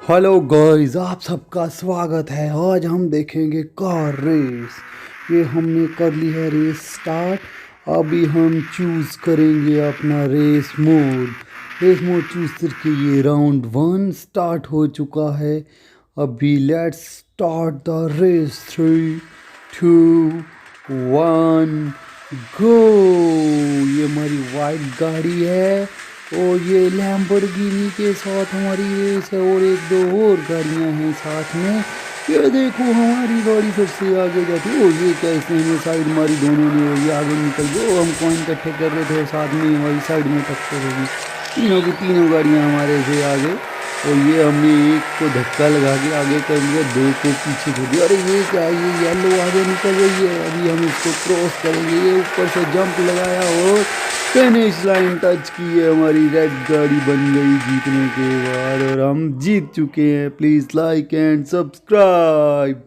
Hello guys, आप सबका स्वागत है। आज हम देखेंगे कार रेस। ये हमने कर ली है रेस स्टार्ट। अभी हम चूज़ करेंगे अपना रेस मोड चूज़ करके ये राउंड 1 स्टार्ट हो चुका है। अभी लेट्स स्टार्ट द रेस। 3, 2, 1 गो। ये हमारी वाइट गाड़ी है और ये लैम्बोर्गिनी के साथ हमारी रेस है और एक दो और गाड़ियां हैं साथ में। ये देखो हमारी गाड़ी सबसे आगे जाती है। ओ ये क्या, इसने हमें साइड मारी दोनों ने और ये आगे निकल गए। ओ हम कॉइन इकट्ठे कर रहे थे और साथ में ही हमारी साइड में टक्कर होगी। तीनों की तीनों गाड़ियां हमारे से आगे और ये हमने एक को धक्का लगा के आगे कर लिया, दो को पीछे छोड़ दिया। अरे ये क्या है, ये येलो आगे निकल रही है। अभी हम इसको क्रॉस करेंगे। ये ऊपर से जंप लगाया और फिनिश लाइन टच की है। हमारी रेड गाड़ी बन गई जीतने के बाद और हम जीत चुके हैं। Please like and subscribe.